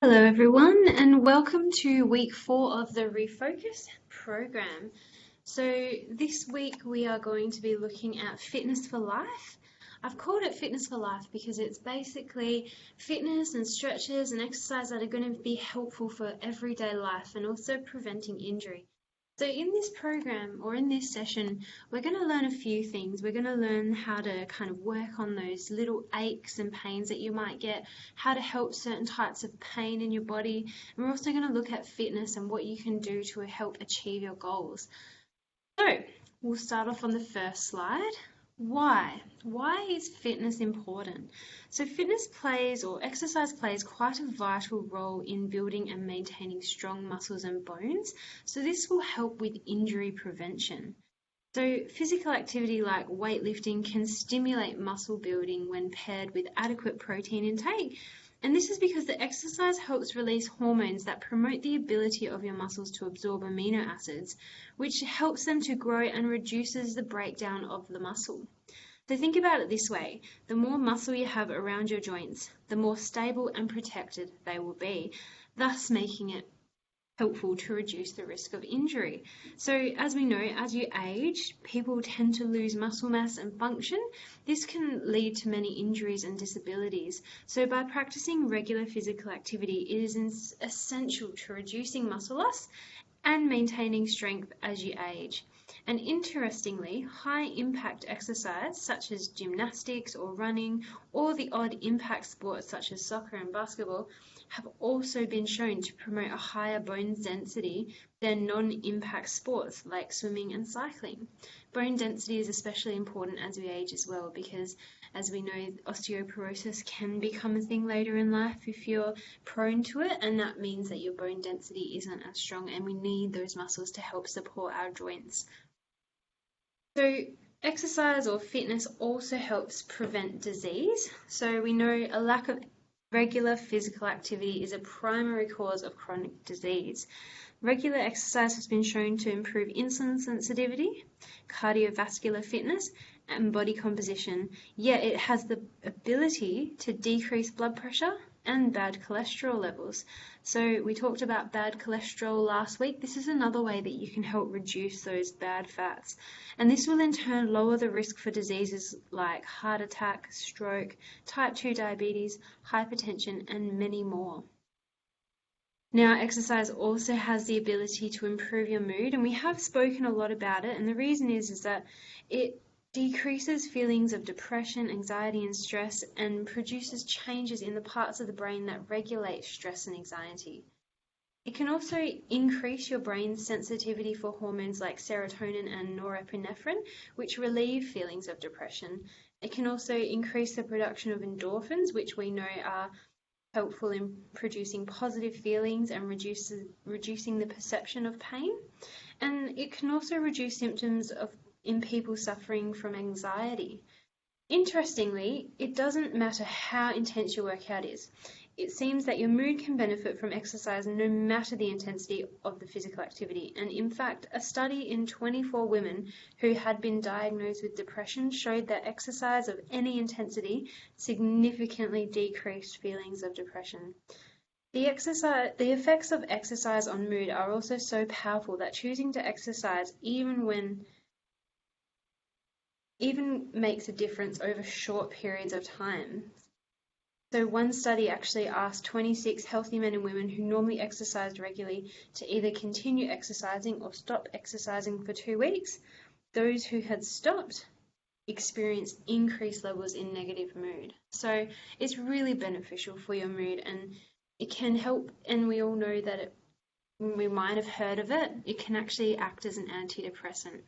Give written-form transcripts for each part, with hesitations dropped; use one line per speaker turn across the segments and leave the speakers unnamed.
Hello, everyone, and welcome to week 4 of the Refocus program. So, this week we are going to be looking at fitness for life. I've called it fitness for life because it's basically fitness and stretches and exercise that are going to be helpful for everyday life and also preventing injury. So in this program or in this session, we're going to learn a few things. We're going to learn how to kind of work on those little aches and pains that you might get, how to help certain types of pain in your body, and we're also going to look at fitness and what you can do to help achieve your goals. So we'll start off on the first slide. Why? Why is fitness important? So fitness plays or exercise plays quite a vital role in building and maintaining strong muscles and bones. So this will help with injury prevention. So physical activity like weightlifting can stimulate muscle building when paired with adequate protein intake. And this is because the exercise helps release hormones that promote the ability of your muscles to absorb amino acids, which helps them to grow and reduces the breakdown of the muscle. So think about it this way: the more muscle you have around your joints, the more stable and protected they will be, thus making it helpful to reduce the risk of injury. So as we know, as you age, people tend to lose muscle mass and function. This can lead to many injuries and disabilities. So by practicing regular physical activity, it is essential to reducing muscle loss and maintaining strength as you age. And interestingly, high impact exercise such as gymnastics or running, or the odd impact sports such as soccer and basketball, have also been shown to promote a higher bone density than non-impact sports like swimming and cycling. Bone density is especially important as we age as well, because as we know, osteoporosis can become a thing later in life if you're prone to it, and that means that your bone density isn't as strong, and we need those muscles to help support our joints. So exercise or fitness also helps prevent disease. So we know a lack of regular physical activity is a primary cause of chronic disease. Regular exercise has been shown to improve insulin sensitivity, cardiovascular fitness, and body composition, yet it has the ability to decrease blood pressure and bad cholesterol levels. So we talked about bad cholesterol last week. This is another way that you can help reduce those bad fats. And this will in turn lower the risk for diseases like heart attack, stroke, type 2 diabetes, hypertension, and many more. Now, exercise also has the ability to improve your mood, and we have spoken a lot about it. And the reason is that it decreases feelings of depression, anxiety, and stress, and produces changes in the parts of the brain that regulate stress and anxiety. It can also increase your brain's sensitivity for hormones like serotonin and norepinephrine, which relieve feelings of depression. It can also increase the production of endorphins, which we know are helpful in producing positive feelings and reducing the perception of pain. And it can also reduce symptoms in people suffering from anxiety. Interestingly, it doesn't matter how intense your workout is. It seems that your mood can benefit from exercise no matter the intensity of the physical activity. And in fact, a study in 24 women who had been diagnosed with depression showed that exercise of any intensity significantly decreased feelings of depression. The effects of exercise on mood are also so powerful that choosing to exercise even makes a difference over short periods of time. So one study actually asked 26 healthy men and women who normally exercised regularly to either continue exercising or stop exercising for 2 weeks. Those who had stopped experienced increased levels in negative mood. So it's really beneficial for your mood, and it can help, and we all know that we might have heard of it, it can actually act as an antidepressant.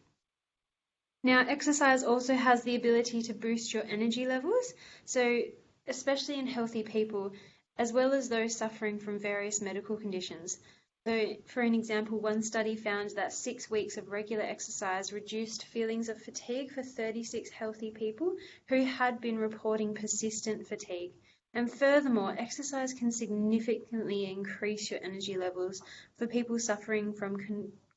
Now, exercise also has the ability to boost your energy levels. So especially in healthy people, as well as those suffering from various medical conditions. So, for an example, one study found that 6 weeks of regular exercise reduced feelings of fatigue for 36 healthy people who had been reporting persistent fatigue. And furthermore, exercise can significantly increase your energy levels for people suffering from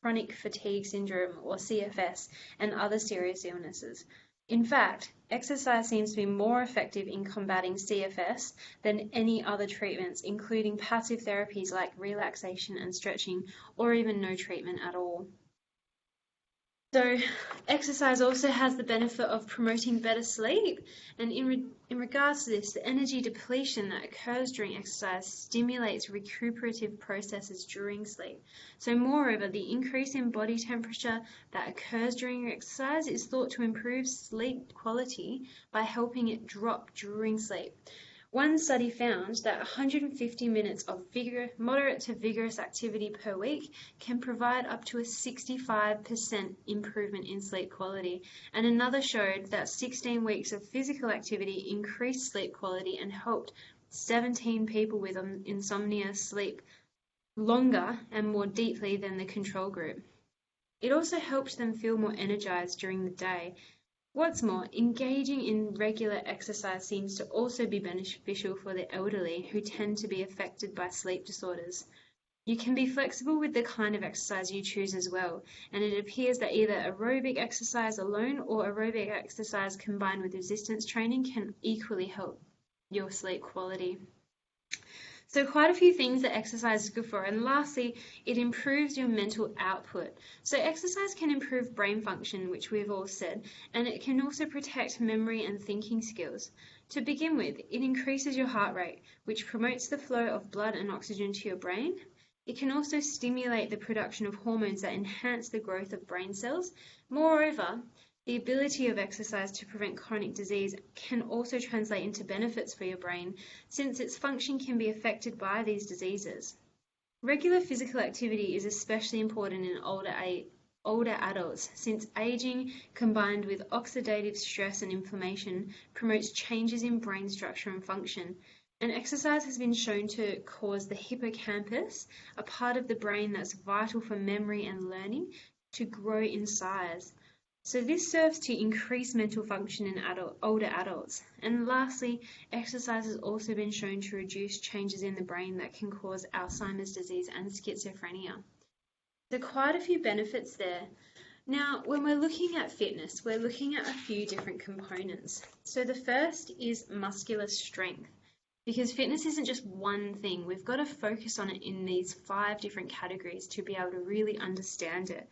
chronic fatigue syndrome or CFS and other serious illnesses. In fact, exercise seems to be more effective in combating CFS than any other treatments, including passive therapies like relaxation and stretching, or even no treatment at all. So, exercise also has the benefit of promoting better sleep, and in regards to this, the energy depletion that occurs during exercise stimulates recuperative processes during sleep. So, moreover, the increase in body temperature that occurs during exercise is thought to improve sleep quality by helping it drop during sleep. One study found that 150 minutes of moderate to vigorous activity per week can provide up to a 65% improvement in sleep quality, and another showed that 16 weeks of physical activity increased sleep quality and helped 17 people with insomnia sleep longer and more deeply than the control group. It also helped them feel more energized during the day. What's more, engaging in regular exercise seems to also be beneficial for the elderly who tend to be affected by sleep disorders. You can be flexible with the kind of exercise you choose as well, and it appears that either aerobic exercise alone or aerobic exercise combined with resistance training can equally help your sleep quality. So quite a few things that exercise is good for. And lastly, it improves your mental output. So exercise can improve brain function, which we've all said, and it can also protect memory and thinking skills. To begin with, it increases your heart rate, which promotes the flow of blood and oxygen to your brain. It can also stimulate the production of hormones that enhance the growth of brain cells. Moreover, the ability of exercise to prevent chronic disease can also translate into benefits for your brain, since its function can be affected by these diseases. Regular physical activity is especially important in older adults, since aging combined with oxidative stress and inflammation promotes changes in brain structure and function. And exercise has been shown to cause the hippocampus, a part of the brain that's vital for memory and learning, to grow in size. So this serves to increase mental function in older adults. And lastly, exercise has also been shown to reduce changes in the brain that can cause Alzheimer's disease and schizophrenia. There are quite a few benefits there. Now, when we're looking at fitness, we're looking at a few different components. So the first is muscular strength. Because fitness isn't just one thing, we've got to focus on it in these 5 different categories to be able to really understand it.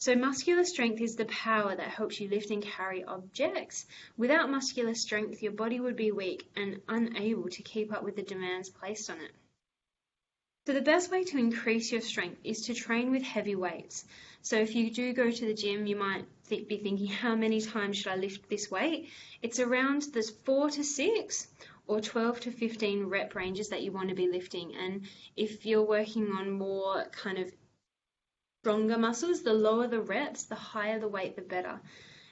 So muscular strength is the power that helps you lift and carry objects. Without muscular strength, your body would be weak and unable to keep up with the demands placed on it. So the best way to increase your strength is to train with heavy weights. So if you do go to the gym, you might be thinking, how many times should I lift this weight? It's around the 4 to 6 or 12 to 15 rep ranges that you want to be lifting. And if you're working on more kind of stronger muscles, the lower the reps, the higher the weight, the better.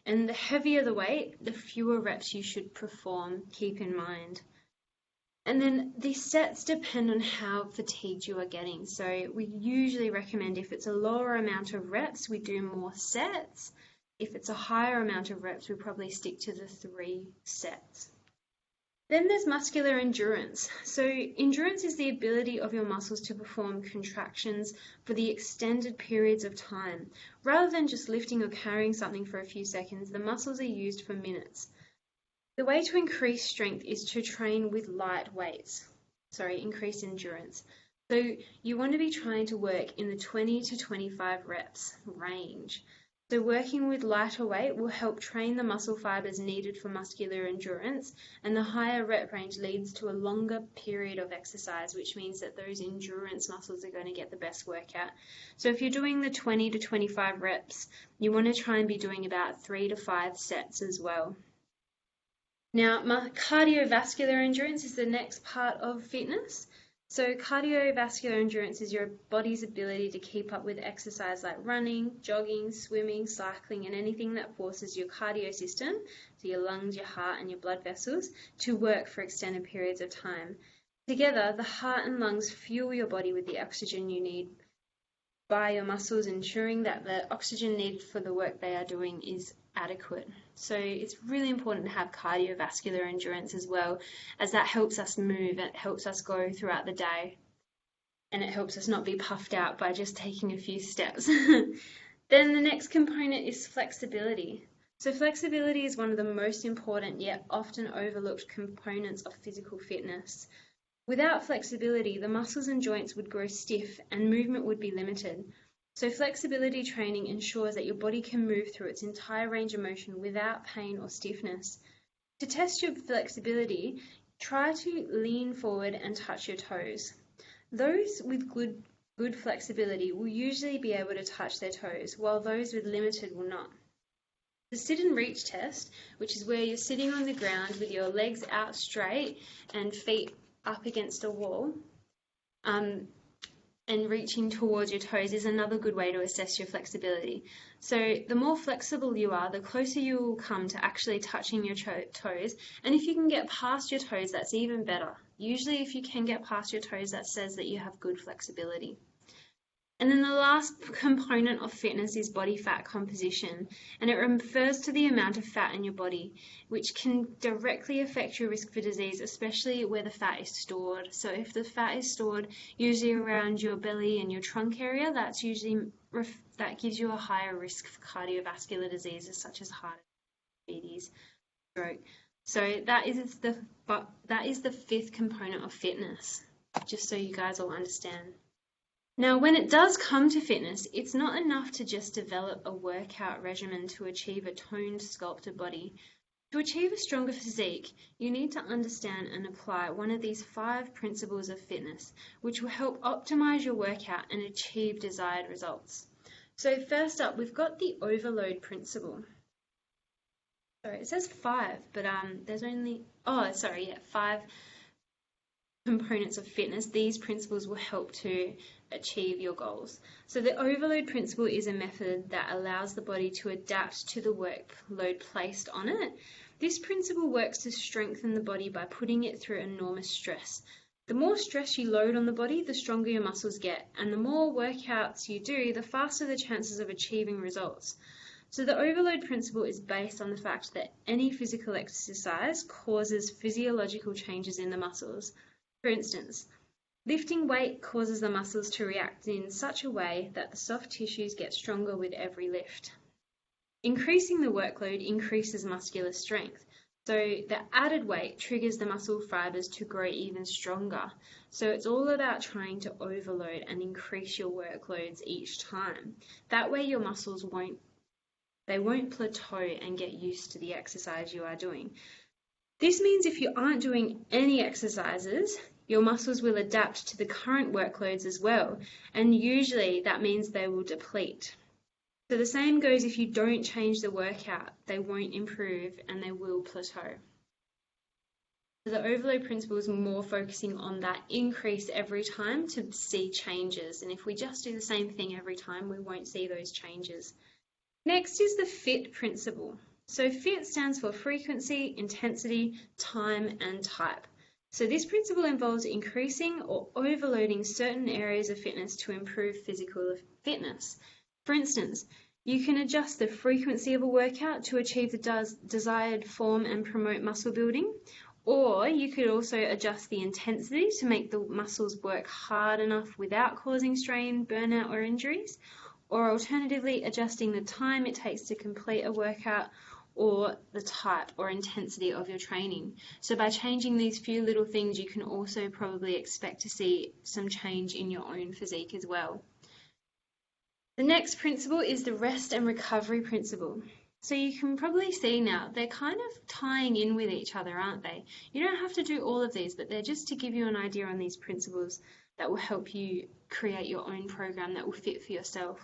And the heavier the weight, the fewer reps you should perform, keep in mind. And then the sets depend on how fatigued you are getting. So we usually recommend if it's a lower amount of reps, we do more sets. If it's a higher amount of reps, we probably stick to the 3 sets. Then there's muscular endurance. So endurance is the ability of your muscles to perform contractions for the extended periods of time. Rather than just lifting or carrying something for a few seconds, the muscles are used for minutes. The way to increase strength is to train with light weights. Increase endurance. So you want to be trying to work in the 20 to 25 reps range. So working with lighter weight will help train the muscle fibers needed for muscular endurance, and the higher rep range leads to a longer period of exercise, which means that those endurance muscles are going to get the best workout. So if you're doing the 20 to 25 reps, you want to try and be doing about 3 to 5 sets as well. Now, cardiovascular endurance is the next part of fitness. So cardiovascular endurance is your body's ability to keep up with exercise like running, jogging, swimming, cycling, and anything that forces your cardio system, so your lungs, your heart, and your blood vessels, to work for extended periods of time. Together, the heart and lungs fuel your body with the oxygen you need by your muscles, ensuring that the oxygen needed for the work they are doing is adequate. So it's really important to have cardiovascular endurance as well, as that helps us move, it helps us go throughout the day, and it helps us not be puffed out by just taking a few steps. Then the next component is flexibility. So flexibility is one of the most important yet often overlooked components of physical fitness. Without flexibility, the muscles and joints would grow stiff and movement would be limited. So flexibility training ensures that your body can move through its entire range of motion without pain or stiffness. To test your flexibility, try to lean forward and touch your toes. Those with good flexibility will usually be able to touch their toes, while those with limited will not. The sit and reach test, which is where you're sitting on the ground with your legs out straight and feet up against a wall, and reaching towards your toes, is another good way to assess your flexibility. So the more flexible you are, the closer you will come to actually touching your toes. And if you can get past your toes, that's even better. Usually if you can get past your toes, that says that you have good flexibility. And then the last component of fitness is body fat composition, and it refers to the amount of fat in your body, which can directly affect your risk for disease, especially where the fat is stored. So if the fat is stored usually around your belly and your trunk area, that gives you a higher risk for cardiovascular diseases such as heart attack, diabetes, stroke. So that is the fifth component of fitness, just so you guys all understand. Now, when it does come to fitness, it's not enough to just develop a workout regimen to achieve a toned, sculpted body. To achieve a stronger physique, you need to understand and apply one of these 5 principles of fitness, which will help optimize your workout and achieve desired results. So first up, we've got the overload principle. Sorry, it says 5, but there's only, 5 components of fitness. These principles will help to achieve your goals. So the overload principle is a method that allows the body to adapt to the workload placed on it. This principle works to strengthen the body by putting it through enormous stress. The more stress you load on the body, the stronger your muscles get, and the more workouts you do, the faster the chances of achieving results. So the overload principle is based on the fact that any physical exercise causes physiological changes in the muscles. For instance, lifting weight causes the muscles to react in such a way that the soft tissues get stronger with every lift. Increasing the workload increases muscular strength, so the added weight triggers the muscle fibers to grow even stronger. So it's all about trying to overload and increase your workloads each time. That way your muscles won't plateau and get used to the exercise you are doing. This means if you aren't doing any exercises, your muscles will adapt to the current workloads as well, and usually that means they will deplete. So the same goes if you don't change the workout, they won't improve and they will plateau. So the overload principle is more focusing on that increase every time to see changes, and if we just do the same thing every time, we won't see those changes. Next is the FIT principle. So FIT stands for frequency, intensity, time, and type. So this principle involves increasing or overloading certain areas of fitness to improve physical fitness. For instance, you can adjust the frequency of a workout to achieve the desired form and promote muscle building, or you could also adjust the intensity to make the muscles work hard enough without causing strain, burnout, or injuries, or alternatively adjusting the time it takes to complete a workout or the type or intensity of your training. So by changing these few little things, you can also probably expect to see some change in your own physique as well. The next principle is the rest and recovery principle. So you can probably see now, they're kind of tying in with each other, aren't they? You don't have to do all of these, but they're just to give you an idea on these principles that will help you create your own program that will fit for yourself.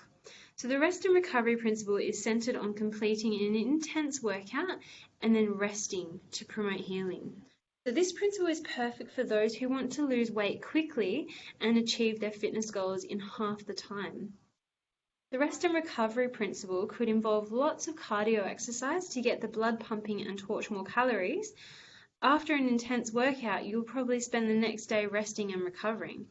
So the rest and recovery principle is centered on completing an intense workout and then resting to promote healing. So this principle is perfect for those who want to lose weight quickly and achieve their fitness goals in half the time. The rest and recovery principle could involve lots of cardio exercise to get the blood pumping and torch more calories. After an intense workout, you'll probably spend the next day resting and recovering.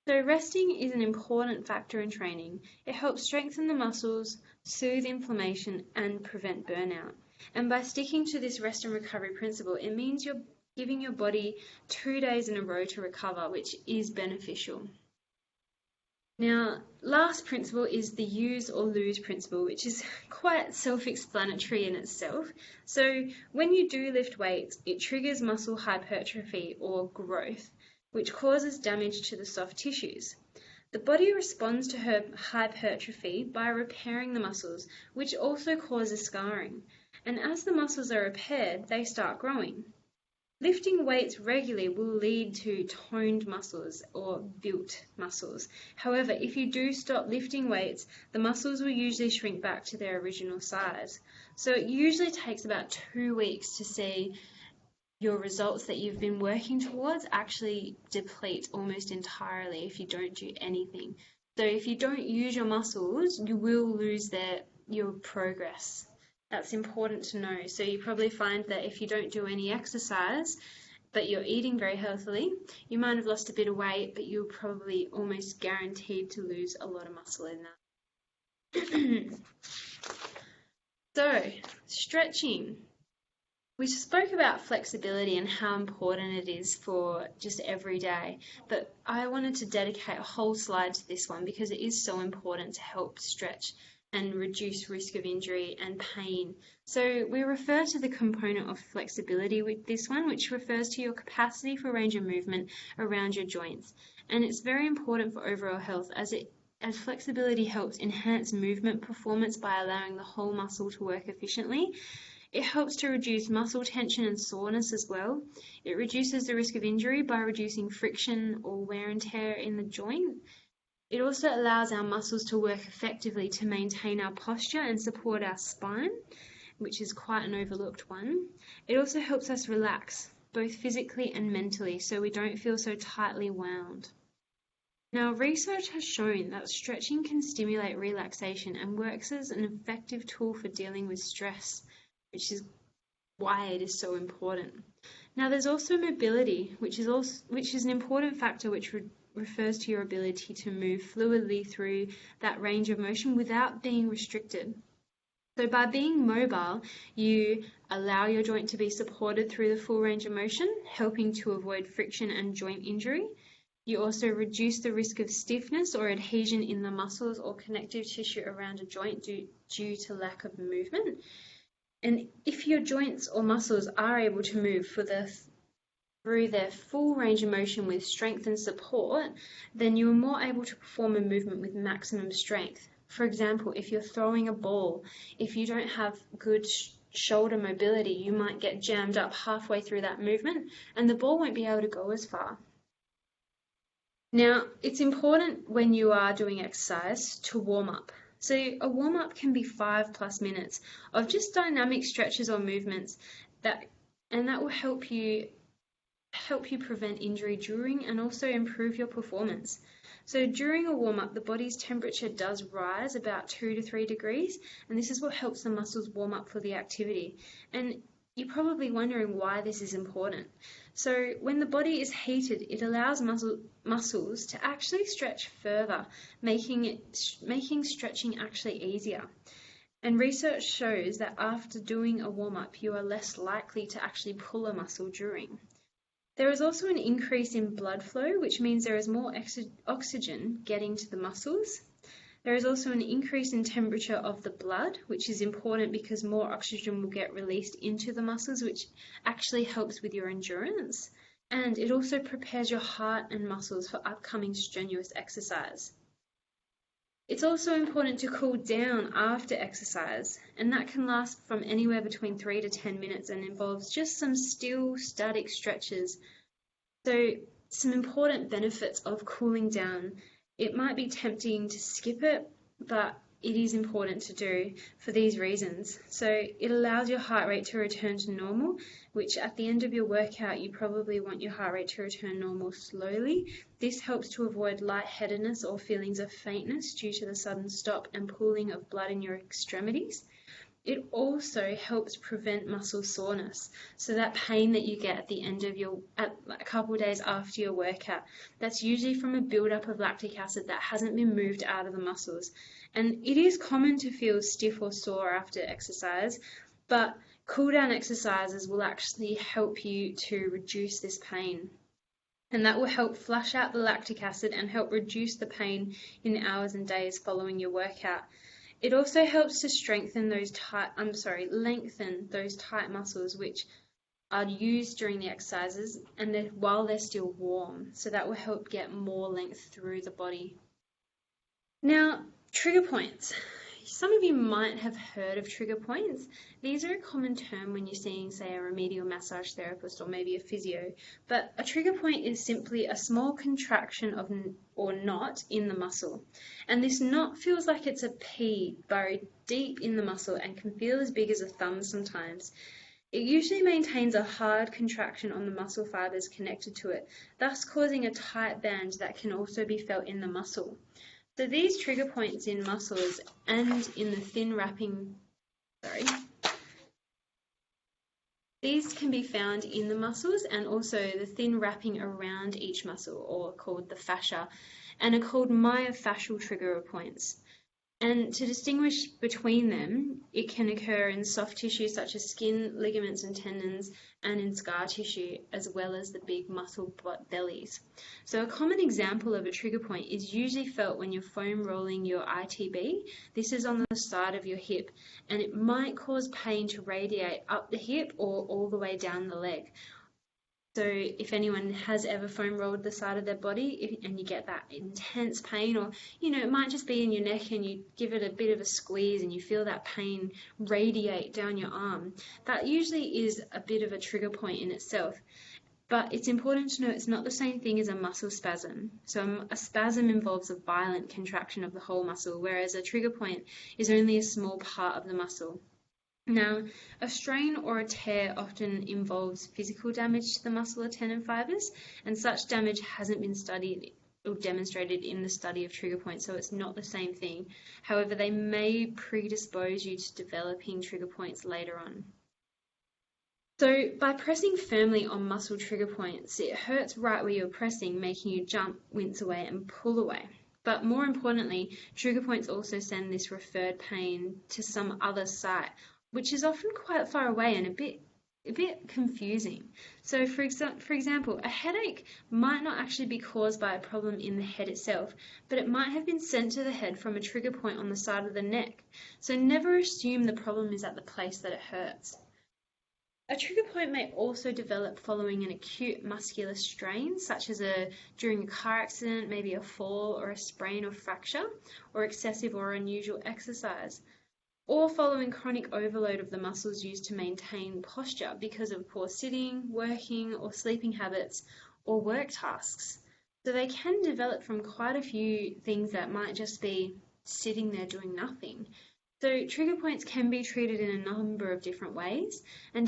So resting is an important factor in training. It helps strengthen the muscles, soothe inflammation, and prevent burnout. And by sticking to this rest and recovery principle, it means you're giving your body 2 days in a row to recover, which is beneficial. Now, last principle is the use or lose principle, which is quite self-explanatory in itself. So when you do lift weights, it triggers muscle hypertrophy or growth, which causes damage to the soft tissues. The body responds to her hypertrophy by repairing the muscles, which also causes scarring. And as the muscles are repaired, they start growing. Lifting weights regularly will lead to toned muscles or built muscles. However, if you do stop lifting weights, the muscles will usually shrink back to their original size. So it usually takes about 2 weeks to see your results that you've been working towards actually deplete almost entirely if you don't do anything. So if you don't use your muscles, you will lose your progress. That's important to know. So you probably find that if you don't do any exercise, but you're eating very healthily, you might have lost a bit of weight, but you're probably almost guaranteed to lose a lot of muscle in that. So, stretching. We spoke about flexibility and how important it is for just every day, but I wanted to dedicate a whole slide to this one because it is so important to help stretch and reduce risk of injury and pain. So we refer to the component of flexibility with this one, which refers to your capacity for range of movement around your joints. And it's very important for overall health as flexibility helps enhance movement performance by allowing the whole muscle to work efficiently. It helps to reduce muscle tension and soreness as well. It reduces the risk of injury by reducing friction or wear and tear in the joint. It also allows our muscles to work effectively to maintain our posture and support our spine, which is quite an overlooked one. It also helps us relax, both physically and mentally, so we don't feel so tightly wound. Now, research has shown that stretching can stimulate relaxation and works as an effective tool for dealing with stress, which is why it is so important. Now, there's also mobility, which is an important factor which refers to your ability to move fluidly through that range of motion without being restricted. So by being mobile, you allow your joint to be supported through the full range of motion, helping to avoid friction and joint injury. You also reduce the risk of stiffness or adhesion in the muscles or connective tissue around a joint due to lack of movement. And if your joints or muscles are able to move through their full range of motion with strength and support, then you are more able to perform a movement with maximum strength. For example, if you're throwing a ball, if you don't have good shoulder mobility, you might get jammed up halfway through that movement and the ball won't be able to go as far. Now, it's important when you are doing exercise to warm up. So a warm-up can be 5+ minutes of just dynamic stretches or movements that will help you prevent injury during and also improve your performance. So during a warm-up, the body's temperature does rise about 2 to 3 degrees, and this is what helps the muscles warm up for the activity. And you're probably wondering why this is important. So when the body is heated, it allows muscles to actually stretch further, making stretching actually easier. And research shows that after doing a warm-up, you are less likely to actually pull a muscle during. There is also an increase in blood flow, which means there is more oxygen getting to the muscles. There is also an increase in temperature of the blood, which is important because more oxygen will get released into the muscles, which actually helps with your endurance. And it also prepares your heart and muscles for upcoming strenuous exercise. It's also important to cool down after exercise, and that can last from anywhere between 3 to 10 minutes and involves just some still static stretches. So some important benefits of cooling down. It might be tempting to skip it, but it is important to do for these reasons. So it allows your heart rate to return to normal, which at the end of your workout, you probably want your heart rate to return normal slowly. This helps to avoid lightheadedness or feelings of faintness due to the sudden stop and pooling of blood in your extremities. It also helps prevent muscle soreness. So that pain that you get at the end of a couple of days after your workout, that's usually from a buildup of lactic acid that hasn't been moved out of the muscles. And it is common to feel stiff or sore after exercise, but cool down exercises will actually help you to reduce this pain. and that will help flush out the lactic acid and help reduce the pain in the hours and days following your workout. It also helps to lengthen those tight muscles which are used during the exercises and while they're still warm. So that will help get more length through the body. Now, trigger points. Some of you might have heard of trigger points. These are a common term when you're seeing, say, a remedial massage therapist or maybe a physio. But a trigger point is simply a small contraction of or knot in the muscle. And this knot feels like it's a pea buried deep in the muscle and can feel as big as a thumb sometimes. It usually maintains a hard contraction on the muscle fibers connected to it, thus causing a tight band that can also be felt in the muscle. So these trigger points in muscles and in the thin wrapping, these can be found in the muscles and also the thin wrapping around each muscle, or called the fascia, and are called myofascial trigger points. And to distinguish between them, it can occur in soft tissue such as skin, ligaments and tendons, and in scar tissue, as well as the big muscle bellies. So a common example of a trigger point is usually felt when you're foam rolling your ITB. This is on the side of your hip, and it might cause pain to radiate up the hip or all the way down the leg. So if anyone has ever foam rolled the side of their body and you get that intense pain, or, it might just be in your neck and you give it a bit of a squeeze and you feel that pain radiate down your arm, that usually is a bit of a trigger point in itself. But it's important to know it's not the same thing as a muscle spasm. So a spasm involves a violent contraction of the whole muscle, whereas a trigger point is only a small part of the muscle. Now, a strain or a tear often involves physical damage to the muscle or tendon fibers, and such damage hasn't been studied or demonstrated in the study of trigger points, so it's not the same thing. However, they may predispose you to developing trigger points later on. So by pressing firmly on muscle trigger points, it hurts right where you're pressing, making you jump, wince away and pull away. But more importantly, trigger points also send this referred pain to some other site, which is often quite far away and a bit confusing. So for example, a headache might not actually be caused by a problem in the head itself, but it might have been sent to the head from a trigger point on the side of the neck. So never assume the problem is at the place that it hurts. A trigger point may also develop following an acute muscular strain, such as during a car accident, maybe a fall or a sprain or fracture, or excessive or unusual exercise, or following chronic overload of the muscles used to maintain posture because of poor sitting, working or sleeping habits, or work tasks. So they can develop from quite a few things that might just be sitting there doing nothing. So trigger points can be treated in a number of different ways, and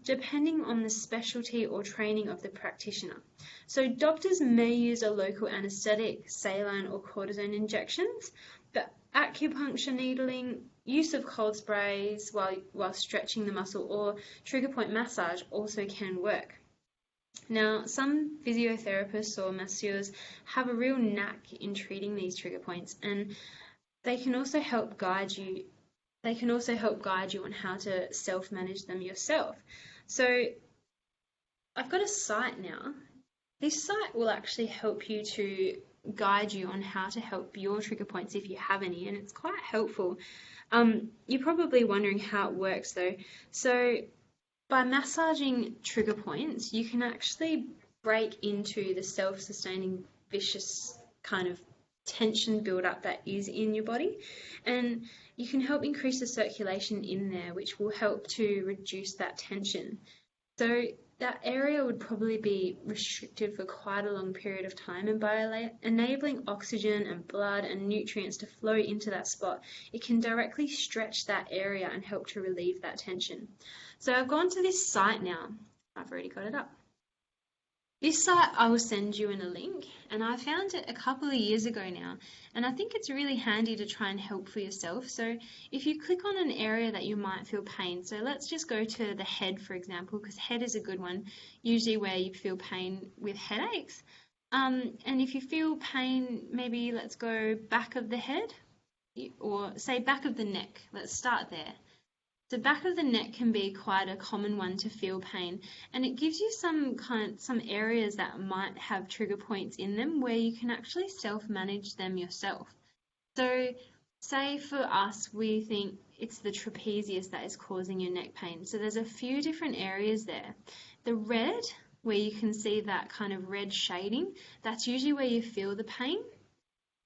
depending on the specialty or training of the practitioner. So doctors may use a local anesthetic, saline or cortisone injections, but acupuncture needling, use of cold sprays while stretching the muscle, or trigger point massage also can work. Now, some physiotherapists or masseurs have a real knack in treating these trigger points, and they can also help guide you on how to self-manage them yourself. So I've got a site now. This site will actually help you to guide you on how to help your trigger points if you have any, and it's quite helpful. You're probably wondering how it works though. So by massaging trigger points, you can actually break into the self-sustaining vicious kind of tension build-up that is in your body, and you can help increase the circulation in there, which will help to reduce that tension. So that area would probably be restricted for quite a long period of time, and by enabling oxygen and blood and nutrients to flow into that spot, it can directly stretch that area and help to relieve that tension. So I've gone to this site now. I've already got it up. This site I will send you in a link, and I found it a couple of years ago now, and I think it's really handy to try and help for yourself. So if you click on an area that you might feel pain, so let's just go to the head, for example, because head is a good one, usually where you feel pain with headaches. And if you feel pain, maybe let's go back of the head, or say back of the neck. Let's start there. The back of the neck can be quite a common one to feel pain, and it gives you some areas that might have trigger points in them where you can actually self-manage them yourself. So say for us, we think it's the trapezius that is causing your neck pain. So there's a few different areas there. The red, where you can see that kind of red shading, that's usually where you feel the pain.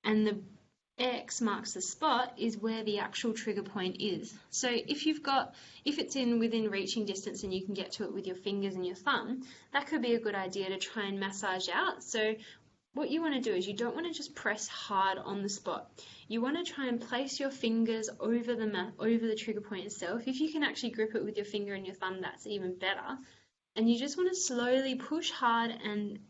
And the X marks the spot is where the actual trigger point is. So if it's within reaching distance and you can get to it with your fingers and your thumb, that could be a good idea to try and massage out. So what you want to do is you don't want to just press hard on the spot. You want to try and place your fingers over the trigger point itself. If you can actually grip it with your finger and your thumb, that's even better. And you just want to slowly push hard and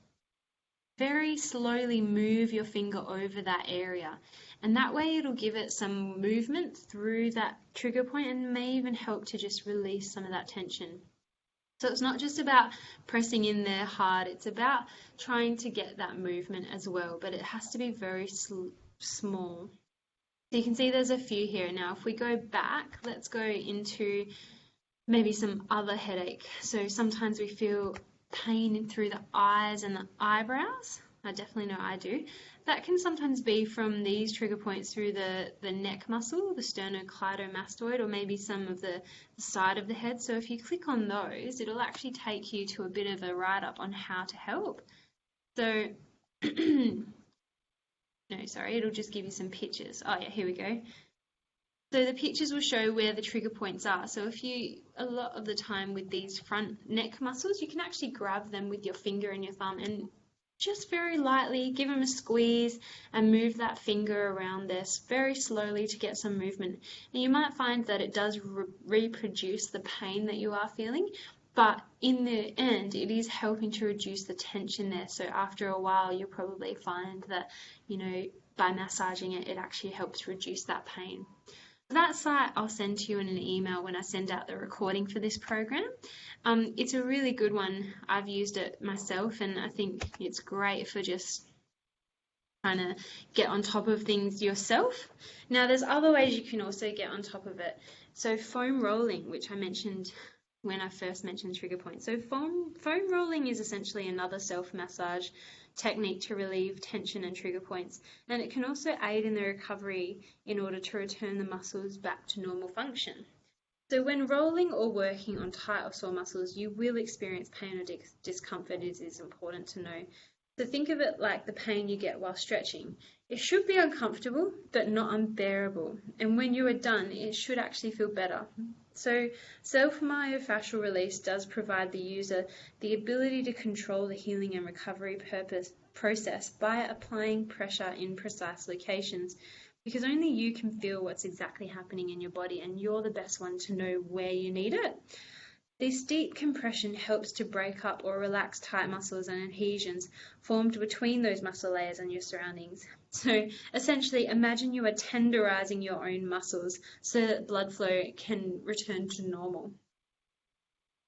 very slowly move your finger over that area. And that way it'll give it some movement through that trigger point and may even help to just release some of that tension. So it's not just about pressing in there hard, it's about trying to get that movement as well, but it has to be very small. So you can see there's a few here. Now if we go back, let's go into maybe some other headache. So sometimes we feel pain through the eyes and the eyebrows. I definitely know I do. That can sometimes be from these trigger points through the neck muscle, the sternocleidomastoid, or maybe some of the side of the head. So if you click on those, it'll actually take you to a bit of a write-up on how to help. So, no, sorry, it'll just give you some pictures. Oh yeah, here we go. So the pictures will show where the trigger points are. So a lot of the time with these front neck muscles, you can actually grab them with your finger and your thumb and just very lightly give them a squeeze and move that finger around this very slowly to get some movement. And you might find that it does reproduce the pain that you are feeling, but in the end, it is helping to reduce the tension there. So after a while, you'll probably find that, by massaging it, it actually helps reduce that pain. That site I'll send to you in an email when I send out the recording for this program. It's a really good one. I've used it myself and I think it's great for just trying to get on top of things yourself. Now there's other ways you can also get on top of it. So foam rolling, which I mentioned when I first mentioned trigger points. So foam rolling is essentially another self-massage technique to relieve tension and trigger points, and it can also aid in the recovery in order to return the muscles back to normal function. So when rolling or working on tight or sore muscles, you will experience pain or discomfort. It is important to know. So think of it like the pain you get while stretching. It should be uncomfortable, but not unbearable. And when you are done, it should actually feel better. So self-myofascial release does provide the user the ability to control the healing and recovery process by applying pressure in precise locations, because only you can feel what's exactly happening in your body and you're the best one to know where you need it. This deep compression helps to break up or relax tight muscles and adhesions formed between those muscle layers and your surroundings. So essentially, imagine you are tenderizing your own muscles so that blood flow can return to normal.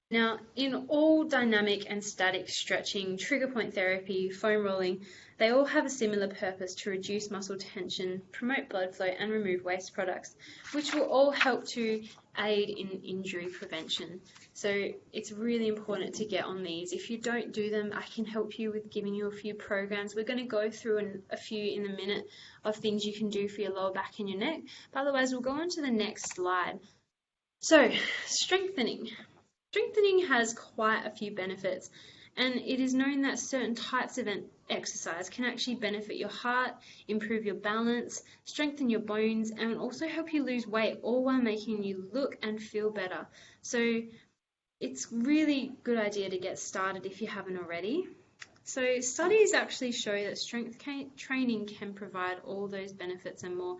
Now, in all dynamic and static stretching, trigger point therapy, foam rolling, they all have a similar purpose to reduce muscle tension, promote blood flow, and remove waste products, which will all help to aid in injury prevention. So it's really important to get on these. If you don't do them, I can help you with giving you a few programs. We're going to go through a few in a minute of things you can do for your lower back and your neck. But otherwise, we'll go on to the next slide. So, strengthening. Strengthening has quite a few benefits, and it is known that certain types of exercise can actually benefit your heart, improve your balance, strengthen your bones, and also help you lose weight, all while making you look and feel better. So it's really good idea to get started if you haven't already. So studies actually show that strength training can provide all those benefits and more.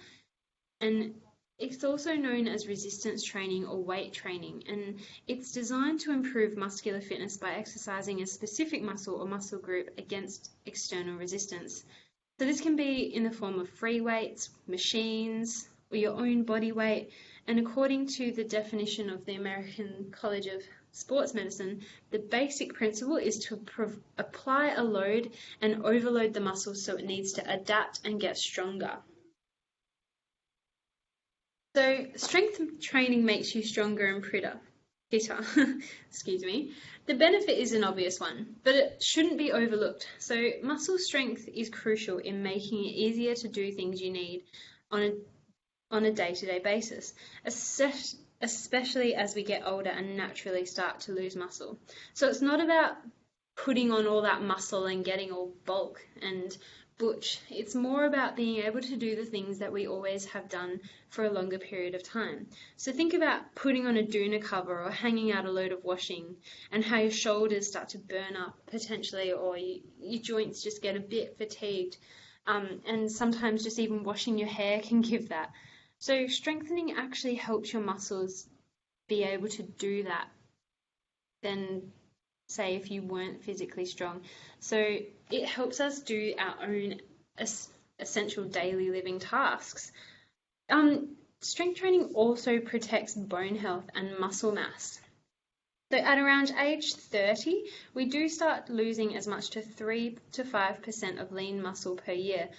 And it's also known as resistance training or weight training, and it's designed to improve muscular fitness by exercising a specific muscle or muscle group against external resistance. So this can be in the form of free weights, machines, or your own body weight, and according to the definition of the American College of Sports Medicine, the basic principle is to apply a load and overload the muscle so it needs to adapt and get stronger. So strength training makes you stronger and fitter. Excuse me. The benefit is an obvious one, but it shouldn't be overlooked. So muscle strength is crucial in making it easier to do things you need on a day-to-day basis, especially as we get older and naturally start to lose muscle. So it's not about putting on all that muscle and getting all bulk and butch. It's more about being able to do the things that we always have done for a longer period of time. So think about putting on a doona cover or hanging out a load of washing and how your shoulders start to burn up potentially, or your joints just get a bit fatigued. And sometimes just even washing your hair can give that. So strengthening actually helps your muscles be able to do that than, say, if you weren't physically strong. So it helps us do our own essential daily living tasks. Strength training also protects bone health and muscle mass. So at around age 30, we do start losing as much to 3 to 5% of lean muscle per year,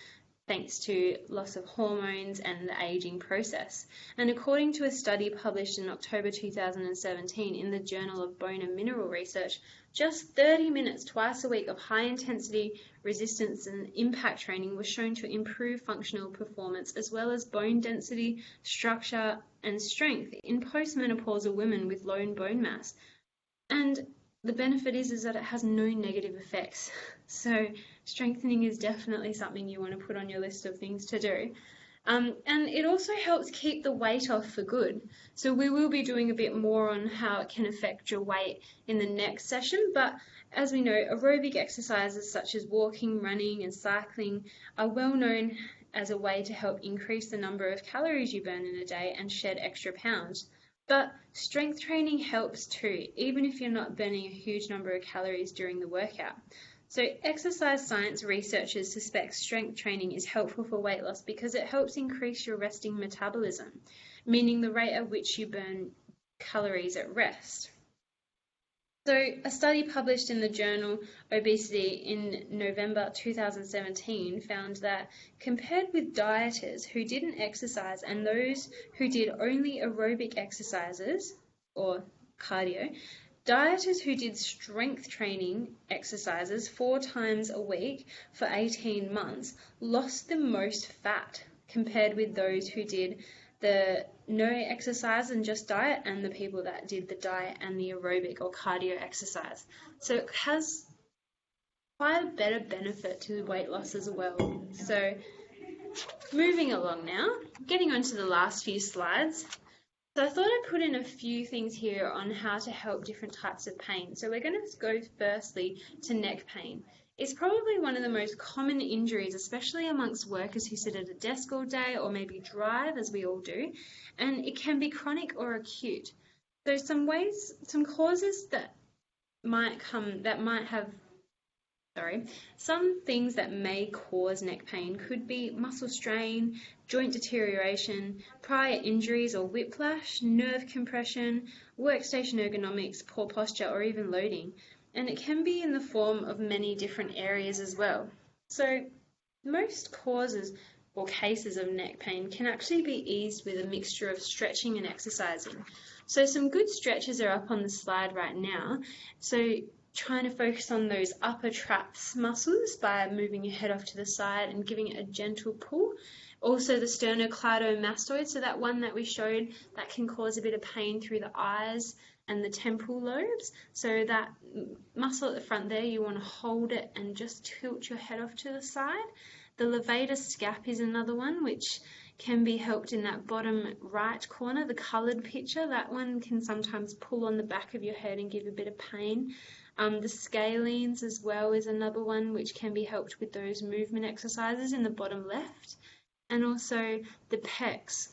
thanks to loss of hormones and the aging process. And according to a study published in October 2017 in the Journal of Bone and Mineral Research, just 30 minutes twice a week of high-intensity resistance and impact training was shown to improve functional performance as well as bone density, structure, and strength in postmenopausal women with low bone mass. And the benefit is that it has no negative effects. So strengthening is definitely something you want to put on your list of things to do. And it also helps keep the weight off for good. So we will be doing a bit more on how it can affect your weight in the next session. But as we know, aerobic exercises such as walking, running, and cycling are well known as a way to help increase the number of calories you burn in a day and shed extra pounds. But strength training helps too, even if you're not burning a huge number of calories during the workout. So exercise science researchers suspect strength training is helpful for weight loss because it helps increase your resting metabolism, meaning the rate at which you burn calories at rest. So a study published in the journal Obesity in November 2017 found that compared with dieters who didn't exercise and those who did only aerobic exercises or cardio, dieters who did strength training exercises 4 times a week for 18 months lost the most fat compared with those who did the no exercise and just diet and the people that did the diet and the aerobic or cardio exercise. So it has quite a better benefit to weight loss as well. So moving along now, getting on to the last few slides. So I thought I'd put in a few things here on how to help different types of pain. So we're going to go firstly to neck pain. It's probably one of the most common injuries, especially amongst workers who sit at a desk all day or maybe drive, as we all do, and it can be chronic or acute. So some causes that some things that may cause neck pain could be muscle strain, joint deterioration, prior injuries or whiplash, nerve compression, workstation ergonomics, poor posture, or even loading. And it can be in the form of many different areas as well. So most causes or cases of neck pain can actually be eased with a mixture of stretching and exercising. So some good stretches are up on the slide right now. So trying to focus on those upper traps muscles by moving your head off to the side and giving it a gentle pull. Also the sternocleidomastoid, so that one that we showed that can cause a bit of pain through the eyes and the temporal lobes. So that muscle at the front there, you want to hold it and just tilt your head off to the side. The levator scap is another one which can be helped in that bottom right corner, the coloured picture. That one can sometimes pull on the back of your head and give a bit of pain. The scalenes as well is another one which can be helped with those movement exercises in the bottom left. And also the pecs.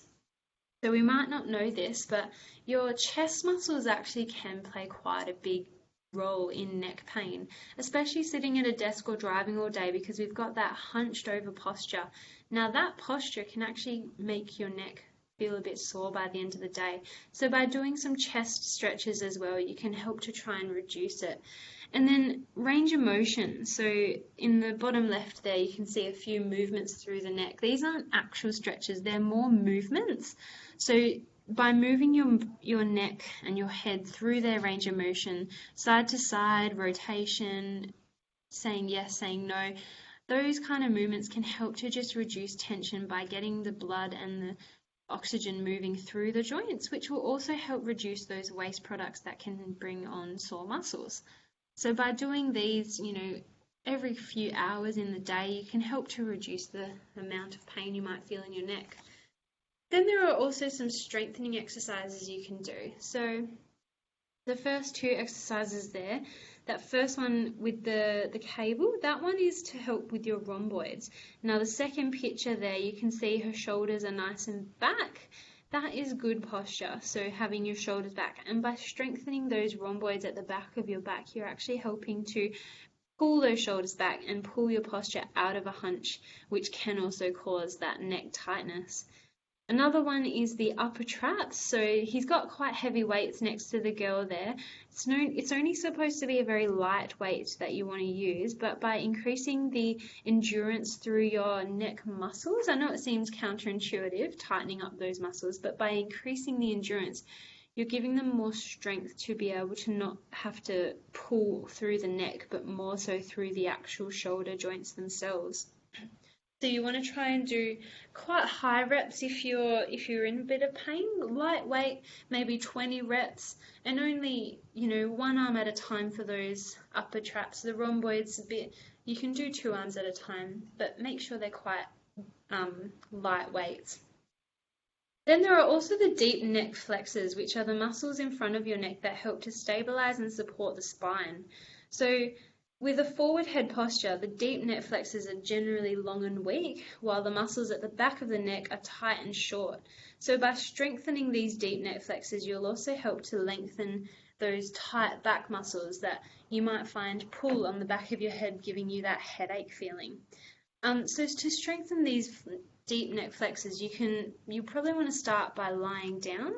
So we might not know this, but your chest muscles actually can play quite a big role in neck pain, especially sitting at a desk or driving all day because we've got that hunched over posture. Now that posture can actually make your neck feel a bit sore by the end of the day. So by doing some chest stretches as well, you can help to try and reduce it. And then range of motion. So in the bottom left there, you can see a few movements through the neck. These aren't actual stretches, they're more movements. So by moving your neck and your head through their range of motion, side to side, rotation, saying yes, saying no, those kind of movements can help to just reduce tension by getting the blood and the oxygen moving through the joints, which will also help reduce those waste products that can bring on sore muscles. So by doing these, every few hours in the day, you can help to reduce the amount of pain you might feel in your neck. Then there are also some strengthening exercises you can do. So the first two exercises there, that first one with the cable, that one is to help with your rhomboids. Now the second picture there, you can see her shoulders are nice and back. That is good posture, so having your shoulders back. And by strengthening those rhomboids at the back of your back, you're actually helping to pull those shoulders back and pull your posture out of a hunch, which can also cause that neck tightness. Another one is the upper traps. So he's got quite heavy weights next to the girl there. It's only supposed to be a very light weight that you want to use, but by increasing the endurance through your neck muscles, I know it seems counterintuitive, tightening up those muscles, but by increasing the endurance, you're giving them more strength to be able to not have to pull through the neck, but more so through the actual shoulder joints themselves. So you want to try and do quite high reps if you're in a bit of pain, lightweight, maybe 20 reps, and only, one arm at a time for those upper traps. The rhomboids you can do 2 arms at a time, but make sure they're quite lightweight. Then there are also the deep neck flexors, which are the muscles in front of your neck that help to stabilize and support the spine. So with a forward head posture, the deep neck flexors are generally long and weak, while the muscles at the back of the neck are tight and short. So by strengthening these deep neck flexors, you'll also help to lengthen those tight back muscles that you might find pull on the back of your head, giving you that headache feeling. So to strengthen these deep neck flexors, you probably want to start by lying down.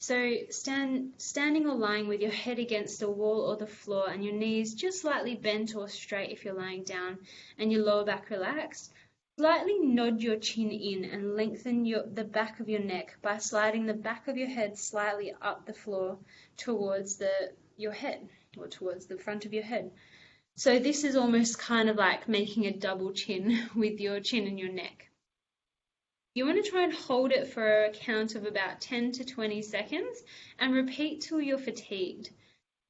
So standing or lying with your head against the wall or the floor and your knees just slightly bent or straight if you're lying down and your lower back relaxed. Slightly nod your chin in and lengthen the back of your neck by sliding the back of your head slightly up the floor towards your head, or towards the front of your head. So this is almost kind of like making a double chin with your chin and your neck. You want to try and hold it for a count of about 10 to 20 seconds and repeat till you're fatigued.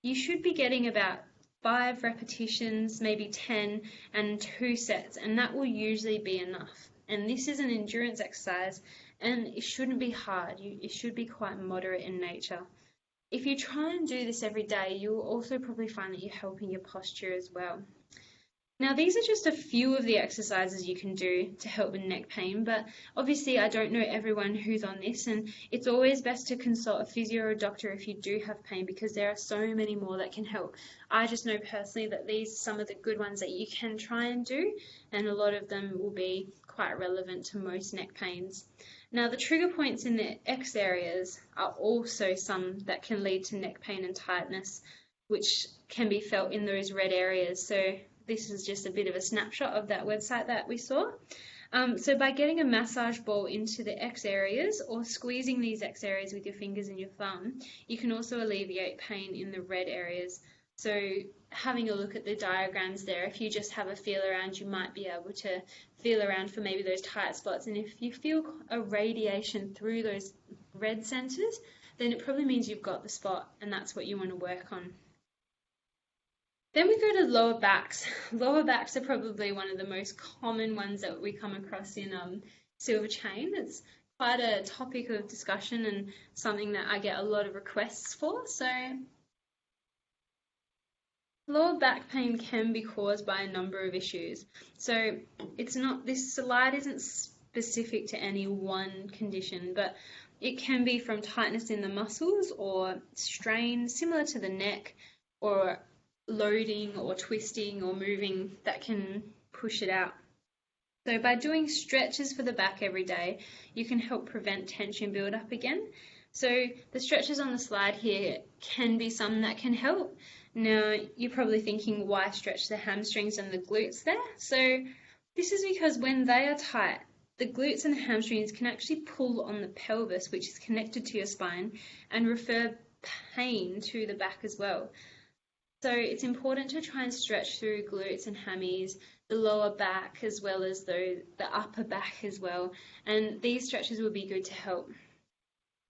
You should be getting about 5 repetitions, maybe 10, and 2 sets, and that will usually be enough. And this is an endurance exercise, and it shouldn't be hard. It should be quite moderate in nature. If you try and do this every day, you will also probably find that you're helping your posture as well. Now, these are just a few of the exercises you can do to help with neck pain, but obviously I don't know everyone who's on this, and it's always best to consult a physio or a doctor if you do have pain, because there are so many more that can help. I just know personally that these are some of the good ones that you can try and do, and a lot of them will be quite relevant to most neck pains. Now, the trigger points in the X areas are also some that can lead to neck pain and tightness, which can be felt in those red areas. So this is just a bit of a snapshot of that website that we saw. So by getting a massage ball into the X areas or squeezing these X areas with your fingers and your thumb, you can also alleviate pain in the red areas. So having a look at the diagrams there, if you just have a feel around, you might be able to feel around for maybe those tight spots. And if you feel a radiation through those red centers, then it probably means you've got the spot, and that's what you want to work on. Then we go to lower backs. Lower backs are probably one of the most common ones that we come across in Silver Chain. It's quite a topic of discussion and something that I get a lot of requests for. So lower back pain can be caused by a number of issues. So this slide isn't specific to any one condition, but it can be from tightness in the muscles or strain similar to the neck, or loading or twisting or moving that can push it out. So by doing stretches for the back every day, you can help prevent tension build up again. So the stretches on the slide here can be some that can help. Now, you're probably thinking, why stretch the hamstrings and the glutes there? So this is because when they are tight, the glutes and the hamstrings can actually pull on the pelvis, which is connected to your spine, and refer pain to the back as well. So it's important to try and stretch through glutes and hammies, the lower back as well as the upper back as well. And these stretches will be good to help.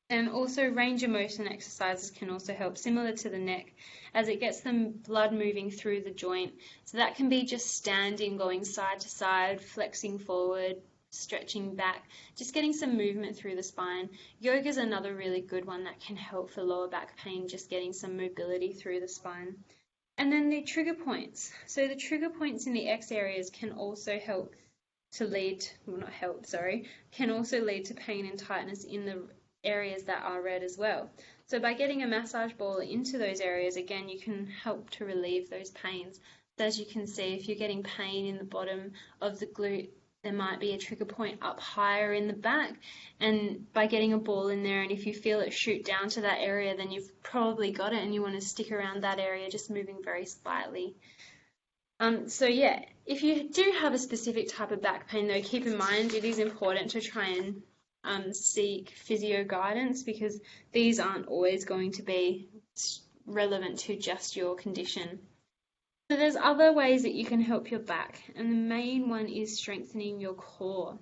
And also range of motion exercises can also help, similar to the neck, as it gets the blood moving through the joint. So that can be just standing, going side to side, flexing forward, stretching back, just getting some movement through the spine. Yoga is another really good one that can help for lower back pain, just getting some mobility through the spine. And then the trigger points. So the trigger points in the X areas can also help to lead, well not help, sorry, can also lead to pain and tightness in the areas that are red as well. So by getting a massage ball into those areas, again, you can help to relieve those pains. So as you can see, if you're getting pain in the bottom of the glute, there might be a trigger point up higher in the back, and by getting a ball in there, and if you feel it shoot down to that area, then you've probably got it and you want to stick around that area, just moving very slightly. So yeah, if you do have a specific type of back pain though, keep in mind it is important to try and seek physio guidance, because these aren't always going to be relevant to just your condition. So there's other ways that you can help your back, and the main one is strengthening your core.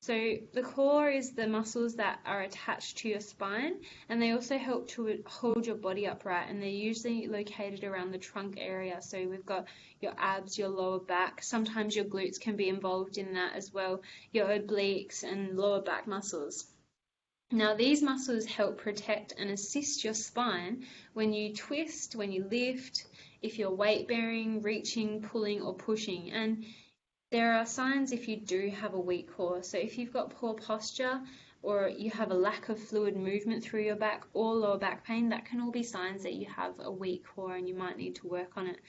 So the core is the muscles that are attached to your spine, and they also help to hold your body upright, and they're usually located around the trunk area. So we've got your abs, your lower back, sometimes your glutes can be involved in that as well, your obliques and lower back muscles. Now these muscles help protect and assist your spine when you twist, when you lift, if you're weight bearing, reaching, pulling or pushing. And there are signs if you do have a weak core. So if you've got poor posture, or you have a lack of fluid movement through your back, or lower back pain, that can all be signs that you have a weak core and you might need to work on it.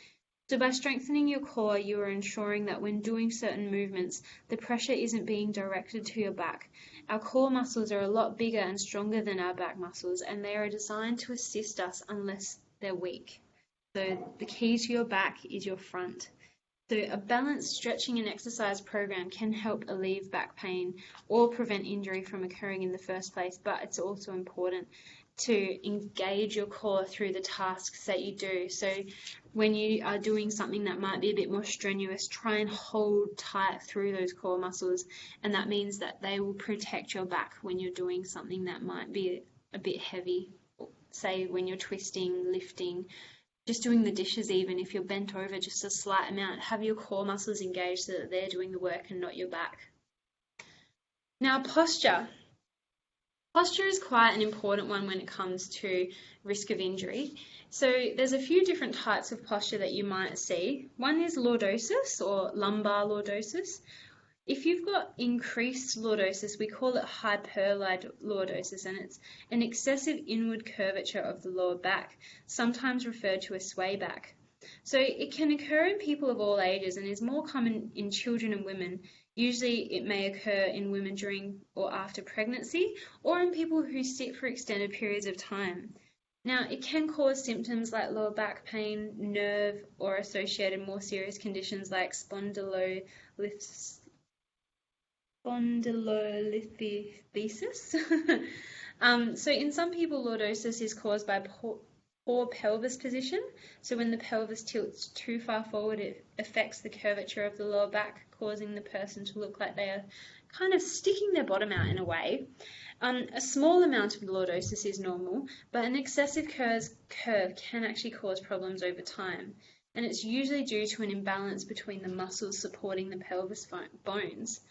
So by strengthening your core, you are ensuring that when doing certain movements, the pressure isn't being directed to your back. Our core muscles are a lot bigger and stronger than our back muscles, and they are designed to assist us unless they're weak. So the key to your back is your front. So a balanced stretching and exercise program can help alleviate back pain or prevent injury from occurring in the first place, but it's also important to engage your core through the tasks that you do. So when you are doing something that might be a bit more strenuous, try and hold tight through those core muscles, and that means that they will protect your back when you're doing something that might be a bit heavy, say when you're twisting, lifting, just doing the dishes. Even if you're bent over just a slight amount, have your core muscles engaged so that they're doing the work and not your back. Now, posture. Posture is quite an important one when it comes to risk of injury. So there's a few different types of posture that you might see. One is lordosis or lumbar lordosis. If you've got increased lordosis, we call it hyperlordosis, and it's an excessive inward curvature of the lower back, sometimes referred to as sway back. So it can occur in people of all ages and is more common in children and women. Usually it may occur in women during or after pregnancy, or in people who sit for extended periods of time. Now, it can cause symptoms like lower back pain, nerve, or associated more serious conditions like spondylolisthesis. So in some people, lordosis is caused by poor pelvis position. So when the pelvis tilts too far forward, it affects the curvature of the lower back, causing the person to look like they are kind of sticking their bottom out in a way. A small amount of lordosis is normal, but an excessive curve can actually cause problems over time. And it's usually due to an imbalance between the muscles supporting the pelvis bones.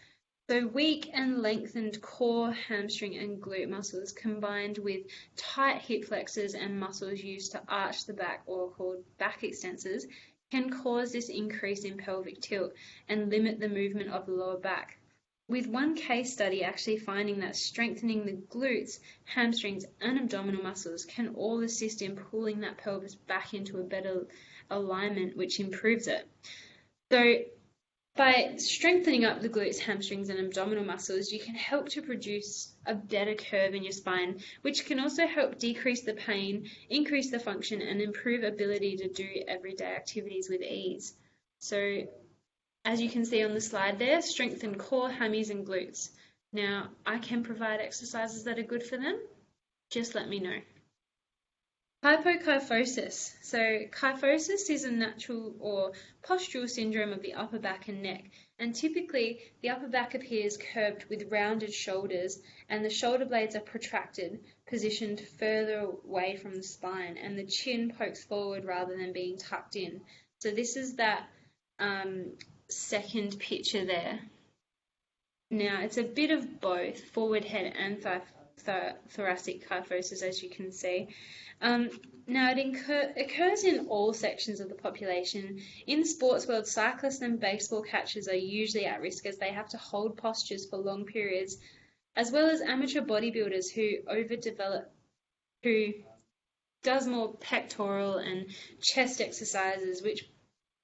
So weak and lengthened core, hamstring and glute muscles combined with tight hip flexors and muscles used to arch the back, or called back extensors, can cause this increase in pelvic tilt and limit the movement of the lower back. With one case study actually finding that strengthening the glutes, hamstrings and abdominal muscles can all assist in pulling that pelvis back into a better alignment, which improves it. So By strengthening up the glutes, hamstrings, and abdominal muscles, you can help to produce a better curve in your spine, which can also help decrease the pain, increase the function, and improve ability to do everyday activities with ease. So, as you can see on the slide there, strengthen core, hammies, and glutes. Now, I can provide exercises that are good for them. Just let me know. Hypokyphosis. So kyphosis is a natural or postural syndrome of the upper back and neck, and typically the upper back appears curved with rounded shoulders, and the shoulder blades are protracted, positioned further away from the spine, and the chin pokes forward rather than being tucked in. So this is that second picture there. Now it's a bit of both forward head and thoracic kyphosis, as you can see. Now, it occurs in all sections of the population. In the sports world, cyclists and baseball catchers are usually at risk as they have to hold postures for long periods, as well as amateur bodybuilders who does more pectoral and chest exercises, which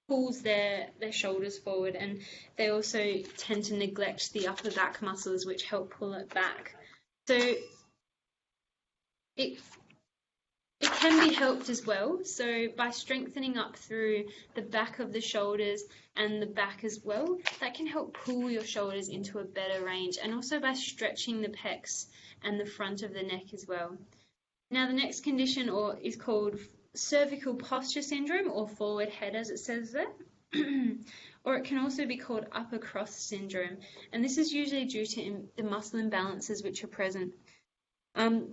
pulls their shoulders forward, and they also tend to neglect the upper back muscles, which help pull it back. So it can be helped as well. So by strengthening up through the back of the shoulders and the back as well, that can help pull your shoulders into a better range, and also by stretching the pecs and the front of the neck as well. Now the next condition is called cervical posture syndrome, or forward head as it says there. Or it can also be called upper cross syndrome, and this is usually due to the muscle imbalances which are present.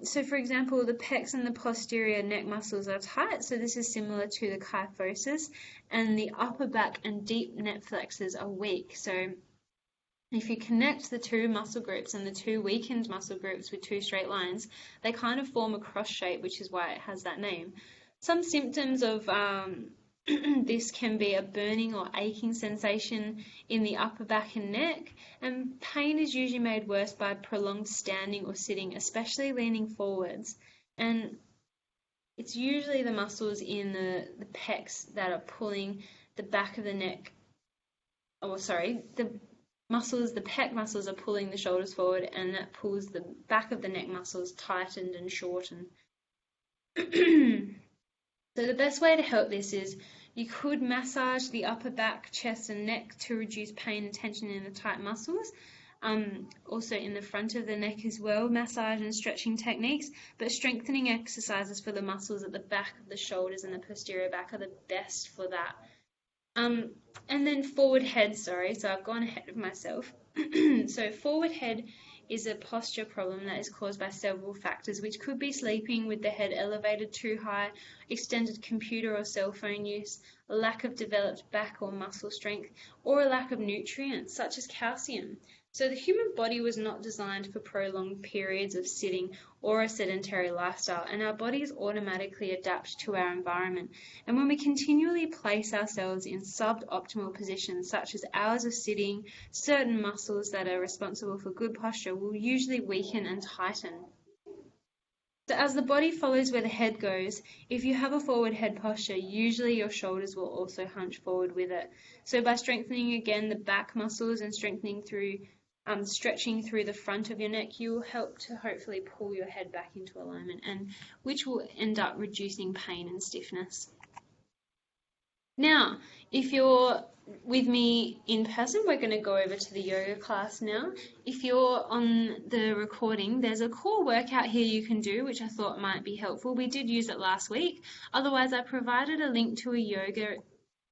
So for example, the pecs and the posterior neck muscles are tight, so this is similar to the kyphosis, and the upper back and deep neck flexors are weak. So if you connect the two muscle groups and the two weakened muscle groups with two straight lines, they kind of form a cross shape, which is why it has that name. Some symptoms of this can be a burning or aching sensation in the upper back and neck, and pain is usually made worse by prolonged standing or sitting, especially leaning forwards. And it's usually the muscles in the pecs that are pulling the back of the neck, the pec muscles are pulling the shoulders forward, and that pulls the back of the neck muscles tightened and shortened. So the best way to help this is you could massage the upper back, chest and neck to reduce pain and tension in the tight muscles. Also in the front of the neck as well, massage and stretching techniques, but strengthening exercises for the muscles at the back of the shoulders and the posterior back are the best for that. And then forward head, so I've gone ahead of myself. So forward head is a posture problem that is caused by several factors, which could be sleeping with the head elevated too high, extended computer or cell phone use, a lack of developed back or muscle strength, or a lack of nutrients such as calcium. So the human body was not designed for prolonged periods of sitting or a sedentary lifestyle, and our bodies automatically adapt to our environment. And when we continually place ourselves in suboptimal positions, such as hours of sitting, certain muscles that are responsible for good posture will usually weaken and tighten. So as the body follows where the head goes, if you have a forward head posture, usually your shoulders will also hunch forward with it. So by strengthening again the back muscles and stretching through the front of your neck, you will help to hopefully pull your head back into alignment, and which will end up reducing pain and stiffness. Now, if you're with me in person, we're going to go over to the yoga class now. If you're on the recording, there's a core workout here you can do, which I thought might be helpful. We did use it last week. Otherwise, I provided a link to a yoga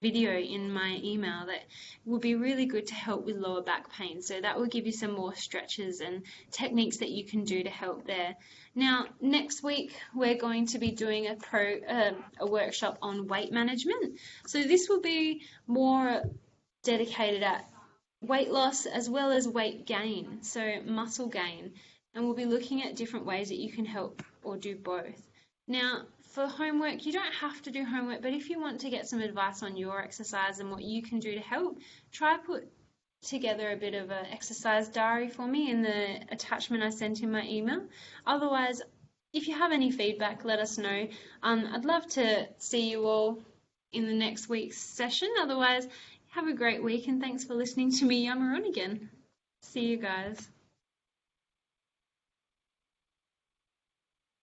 video in my email that will be really good to help with lower back pain. So that will give you some more stretches and techniques that you can do to help there. Now, next week, we're going to be doing a workshop on weight management. So this will be more dedicated at weight loss as well as weight gain, so muscle gain. And we'll be looking at different ways that you can help or do both. Now, for homework, you don't have to do homework, but if you want to get some advice on your exercise and what you can do to help, try put together a bit of an exercise diary for me in the attachment I sent in my email. Otherwise, if you have any feedback, let us know. I'd love to see you all in the next week's session. Otherwise, Have a great week and thanks for listening to me yammer on again. See you guys.